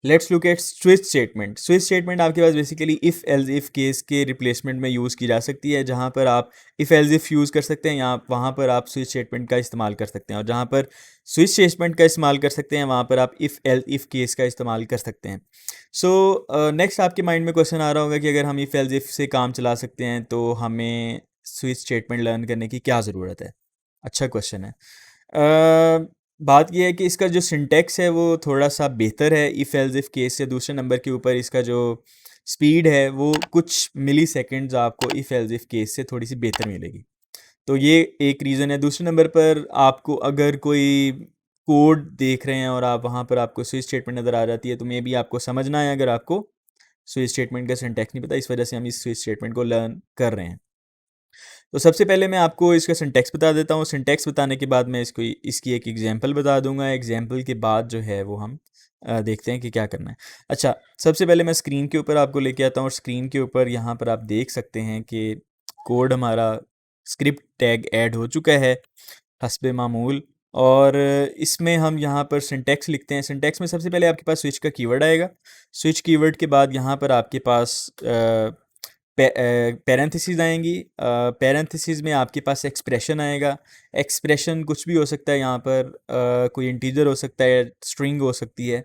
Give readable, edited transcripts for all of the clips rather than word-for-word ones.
Let's look at switch statement. Switch statement आपके पास basically if else if case के replacement में use की जा सकती है, जहाँ पर आप इफ़ एल्स इफ़ यूज़ कर सकते हैं, यहाँ वहाँ पर आप स्विच स्टेटमेंट का इस्तेमाल कर सकते हैं, और जहाँ पर स्विच स्टेटमेंट का इस्तेमाल कर सकते हैं वहाँ पर आप इफ़ एल्स इफ़ केस का इस्तेमाल कर सकते हैं। सो नेक्स्ट आपके माइंड में क्वेश्चन आ रहा होगा कि अगर हम इफ़ एल्स इफ़ से काम चला सकते हैं तो हमें स्विच स्टेटमेंट लर्न करने की क्या ज़रूरत है। अच्छा क्वेश्चन है। बात यह है कि इसका जो सिंटेक्स है वो थोड़ा सा बेहतर है इफ़ एल्स इफ़ केस से। दूसरे नंबर के ऊपर इसका जो स्पीड है वो कुछ मिली सेकेंड्स आपको इफ़ एल्स इफ़ केस से थोड़ी सी बेहतर मिलेगी। तो ये एक रीज़न है। दूसरे नंबर पर आपको अगर कोई कोड देख रहे हैं और आप वहाँ पर आपको स्विच स्टेटमेंट नज़र आ जाती है तो मे बी आपको समझना है अगर आपको स्विच स्टेटमेंट का सिंटेक्स नहीं पता, इस वजह से हम इस स्विच स्टेटमेंट को लर्न कर रहे हैं। तो सबसे पहले मैं आपको इसका सिंटेक्स बता देता हूँ। सिंटेक्स बताने के बाद मैं इसकी एक एग्जांपल बता दूंगा। एग्जांपल के बाद जो है वो हम देखते हैं कि क्या करना है। अच्छा, सबसे पहले मैं स्क्रीन के ऊपर आपको लेके आता हूँ, और स्क्रीन के ऊपर यहाँ पर आप देख सकते हैं कि कोड हमारा स्क्रिप्ट टैग ऐड हो चुका है हस्बे मामूल। और इसमें हम यहाँ पर सिंटेक्स लिखते हैं। सिंटेक्स में सबसे पहले आपके पास स्विच का कीवर्ड आएगा। स्विच कीवर्ड के बाद यहाँ पर आपके पास पैरेंथेसिस आएंगी। पैरेंथेसिस में आपके पास एक्सप्रेशन आएगा। एक्सप्रेशन कुछ भी हो सकता है, यहाँ पर कोई इंटीजर हो सकता है, स्ट्रिंग हो सकती है।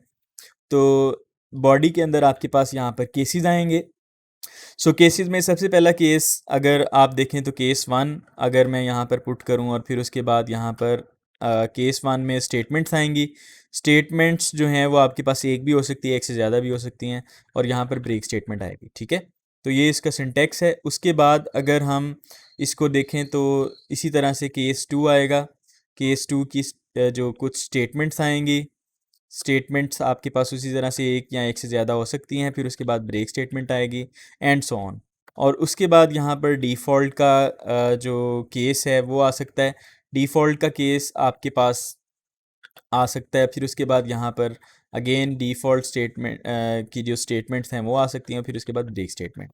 तो बॉडी के अंदर आपके पास यहाँ पर केसेस आएंगे। सो केसेस में सबसे पहला केस अगर आप देखें तो केस वन अगर मैं यहाँ पर पुट करूँ, और फिर उसके बाद यहाँ पर केस वन में स्टेटमेंट्स आएंगी। स्टेटमेंट्स जो हैं वो आपके पास एक भी हो सकती है, एक से ज़्यादा भी हो सकती हैं, और यहाँ पर ब्रेक स्टेटमेंट आएगी। ठीक है, तो ये इसका सिंटेक्स है। उसके बाद अगर हम इसको देखें तो इसी तरह से केस टू आएगा। केस टू की जो कुछ स्टेटमेंट्स आएंगी, स्टेटमेंट्स आपके पास उसी तरह से एक या एक से ज़्यादा हो सकती हैं। फिर उसके बाद ब्रेक स्टेटमेंट आएगी, एंड सो ऑन। और उसके बाद यहाँ पर डिफ़ॉल्ट का जो केस है वो आ सकता है। डिफ़ॉल्ट का केस आपके पास आ सकता है। फिर उसके बाद यहाँ पर अगेन डिफ़ॉल्ट स्टेटमेंट की जो स्टेटमेंट्स हैं वो आ सकती हैं। फिर उसके बाद ब्रेक स्टेटमेंट।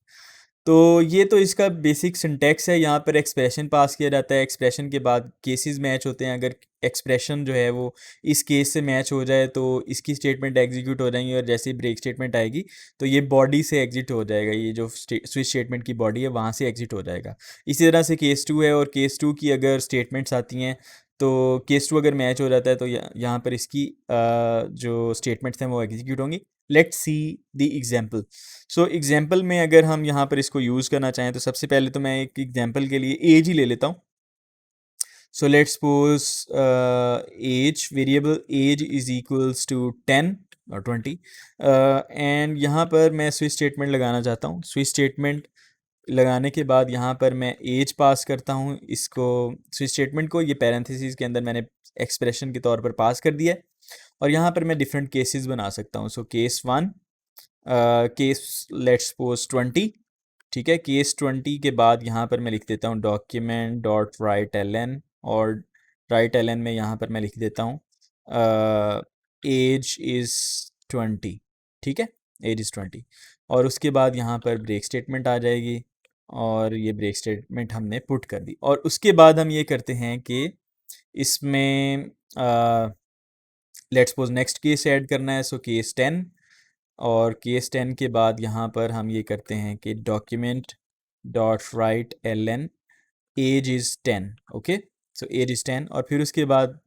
तो ये तो इसका बेसिक सिंटेक्स है। यहाँ पर एक्सप्रेशन पास किया जाता है, एक्सप्रेशन के बाद केसेस मैच होते हैं। अगर एक्सप्रेशन जो है वो इस केस से मैच हो जाए तो इसकी स्टेटमेंट एग्जीक्यूट हो जाएंगी, और जैसे ही ब्रेक स्टेटमेंट आएगी तो ये बॉडी से एग्जिट हो जाएगा। ये जो स्विच स्टेटमेंट की बॉडी है वहाँ से एग्जिट हो जाएगा। इसी तरह से केस टू है, और केस टू की अगर स्टेटमेंट्स आती हैं तो केस टू अगर मैच हो जाता है तो यहाँ पर इसकी जो स्टेटमेंट्स हैं वो एग्जीक्यूट होंगी। Let's see the example. So example में अगर हम यहाँ पर इसको यूज़ करना चाहें तो सबसे पहले तो मैं एक एग्जाम्पल के लिए एज ही ले लेता हूँ। So let's suppose age, variable age is equals to 10 और 20, एंड यहाँ पर मैं स्विच स्टेटमेंट लगाना चाहता हूँ। स्विच स्टेटमेंट लगाने के बाद यहाँ पर मैं एज पास करता हूँ इसको, स्विच स्टेटमेंट को। ये पैरेंथेसिस के अंदर मैंने एक्सप्रेशन के तौर पर पास कर दिया है, और यहाँ पर मैं डिफरेंट केसेस बना सकता हूँ। So case one, case let's suppose 20। ठीक है, केस 20 के बाद यहाँ पर मैं लिख देता हूँ document dot write L N, और राइट एल एन में यहाँ पर मैं लिख देता हूँ एज इज़ 20। ठीक है, एज इज़ 20, और उसके बाद यहाँ पर ब्रेक स्टेटमेंट आ जाएगी, और ये ब्रेक स्टेटमेंट हमने पुट कर दी। और उसके बाद हम ये करते हैं कि इसमें let's suppose next case add करना है। सो केस 10, और केस 10 के बाद यहाँ पर हम ये करते हैं कि document dot write L N age is 10। Okay, so age is 10, और फिर उसके बाद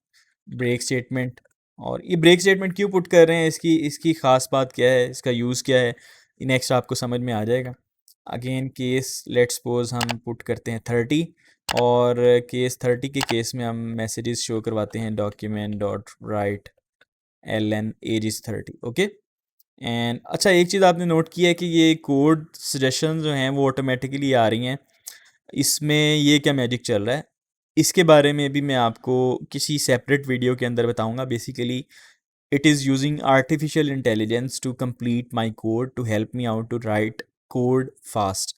ब्रेक स्टेटमेंट। और ये ब्रेक स्टेटमेंट क्यों पुट कर रहे हैं, इसकी इसकी ख़ास बात क्या है, इसका यूज़ क्या है, नेक्स्ट आपको समझ में आ जाएगा। अगेन केस लेट्स सपोज हम पुट करते हैं 30, और केस 30 के केस में हम मैसेजेस शो करवाते हैं document dot write L N age is 30। Okay, and अच्छा, एक चीज़ आपने नोट किया है कि ये कोड सजेशन जो हैं वो ऑटोमेटिकली आ रही हैं। इसमें ये क्या मैजिक चल रहा है, इसके बारे में भी मैं आपको किसी सेपरेट वीडियो के अंदर बताऊंगा। Basically it is using artificial intelligence to complete my code to help me out to write code fast.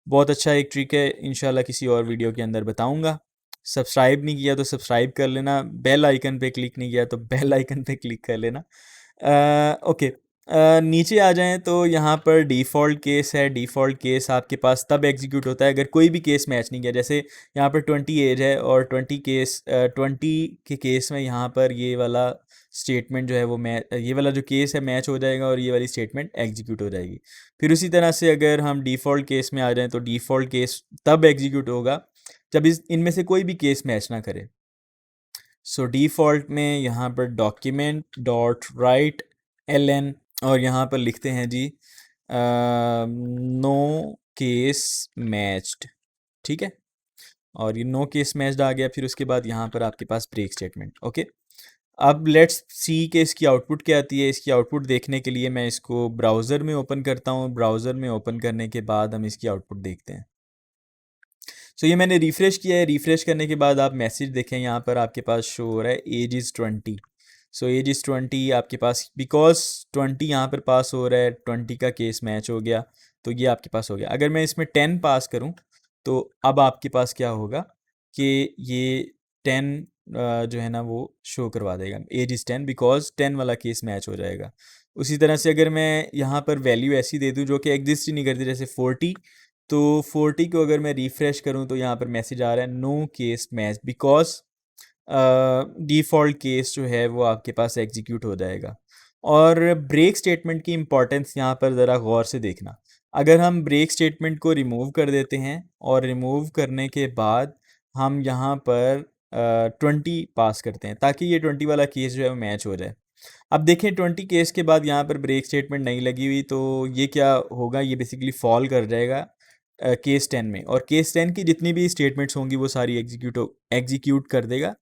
बहुत अच्छा एक ट्रिक है, इंशाल्लाह किसी और वीडियो के अंदर बताऊंगा। सब्सक्राइब नहीं किया तो सब्सक्राइब कर लेना, बेल आइकन पे क्लिक नहीं किया तो बेल आइकन पे क्लिक कर लेना। ओके, नीचे आ जाएं तो यहाँ पर डिफ़ॉल्ट केस है। डिफ़ॉल्ट केस आपके पास तब एग्जीक्यूट होता है अगर कोई भी केस मैच नहीं किया। जैसे यहाँ पर 20 एज है और 20 के केस में यहाँ पर ये वाला स्टेटमेंट जो है वो ये वाला जो केस है मैच हो जाएगा और ये वाली स्टेटमेंट एग्जीक्यूट हो जाएगी। फिर उसी तरह से अगर हम डिफ़ॉल्ट केस में आ जाएं तो डिफ़ॉल्ट केस तब एग्जीक्यूट होगा जब इनमें से कोई भी केस मैच ना करे। सो डिफ़ॉल्ट में यहाँ पर डॉक्यूमेंट डॉट राइट ln और यहाँ पर लिखते हैं जी नो केस मैच्ड। ठीक है, और ये नो केस मैच्ड आ गया। फिर उसके बाद यहाँ पर आपके पास ब्रेक स्टेटमेंट। ओके, अब लेट्स सी कि इसकी आउटपुट क्या आती है। इसकी आउटपुट देखने के लिए मैं इसको ब्राउज़र में ओपन करता हूँ। ब्राउज़र में ओपन करने के बाद हम इसकी आउटपुट देखते हैं। सो ये मैंने रिफ़्रेश किया है। रिफ़्रेश करने के बाद आप मैसेज देखें, यहाँ पर आपके पास शो हो रहा है age is 20। So age is 20 आपके पास, बिकॉज 20 यहाँ पर पास हो रहा है, 20 का केस मैच हो गया, तो ये आपके पास हो गया। अगर मैं इसमें 10 पास करूँ तो अब आपके पास क्या होगा कि ये 10 जो है ना वो शो करवा देगा एज इज़ 10, बिकॉज 10 वाला केस मैच हो जाएगा। उसी तरह से अगर मैं यहाँ पर वैल्यू ऐसी दे दूँ जो कि एग्जिस्ट ही नहीं करती, जैसे 40, तो 40 को अगर मैं रिफ़्रेश करूँ तो यहाँ पर मैसेज आ रहा है no case match, because default case जो है वो आपके पास एग्जीक्यूट हो जाएगा। और ब्रेक स्टेटमेंट की इम्पॉर्टेंस यहाँ पर ज़रा गौर से देखना। अगर हम ब्रेक स्टेटमेंट को रिमूव कर देते हैं और रिमूव करने के बाद हम यहाँ पर 20 पास करते हैं ताकि ये 20 वाला केस जो है वो मैच हो जाए। अब देखें 20 केस के बाद यहाँ पर ब्रेक स्टेटमेंट नहीं लगी हुई, तो ये क्या होगा, ये बेसिकली फॉल कर जाएगा केस 10 में, और केस 10 की जितनी भी स्टेटमेंट्स होंगी वो सारी एग्जीक्यूट कर देगा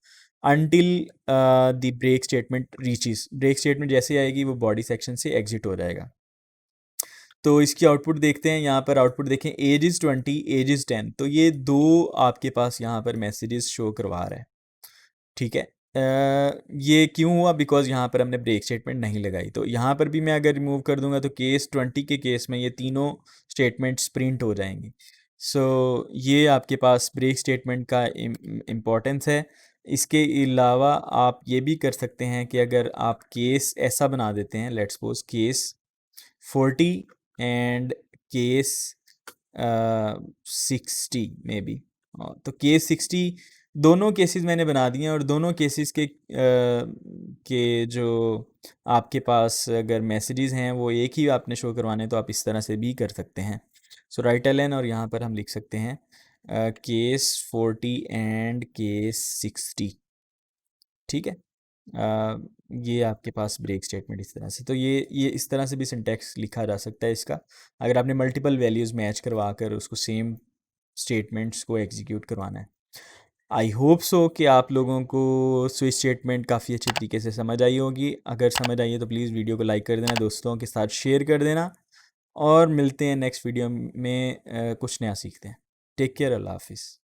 until the break statement reaches. Break statement जैसे आएगी वो बॉडी सेक्शन से एग्जिट हो जाएगा। तो इसकी आउटपुट देखते हैं। यहाँ पर आउटपुट देखें, एज इज़ 20, एज इज़ 10, तो ये दो आपके पास यहाँ पर मैसेजेस शो करवा रहा है। ठीक है, ये क्यों हुआ, बिकॉज यहाँ पर हमने ब्रेक स्टेटमेंट नहीं लगाई। तो यहाँ पर भी मैं अगर रिमूव कर दूंगा तो केस 20 के केस में ये तीनों स्टेटमेंट्स प्रिंट हो जाएंगी। सो ये आपके पास ब्रेक स्टेटमेंट का इम्पोर्टेंस है। इसके अलावा आप ये भी कर सकते हैं कि अगर आप केस ऐसा बना देते हैं, let's suppose case 40 and case 60 may be, तो केस 60 दोनों केसेस मैंने बना दिए हैं, और दोनों केसेस के जो आपके पास अगर मैसेजेस हैं वो एक ही आपने शो करवाने, तो आप इस तरह से भी कर सकते हैं। सो राइट एलन, और यहाँ पर हम लिख सकते हैं केस 40 एंड केस 60। ठीक है, ये आपके पास ब्रेक स्टेटमेंट इस तरह से। तो ये इस तरह से भी सिंटैक्स लिखा जा सकता है इसका, अगर आपने मल्टीपल वैल्यूज़ मैच करवा कर उसको सेम स्टेटमेंट्स को एग्जीक्यूट करवाना है। आई होप सो कि आप लोगों को स्विच स्टेटमेंट काफ़ी अच्छे तरीके से समझ आई होगी। अगर समझ आई है तो प्लीज़ वीडियो को लाइक कर देना, दोस्तों के साथ शेयर कर देना, और मिलते हैं नेक्स्ट वीडियो में कुछ नया सीखते हैं। टेक केयर, अल्लाह हाफिज़।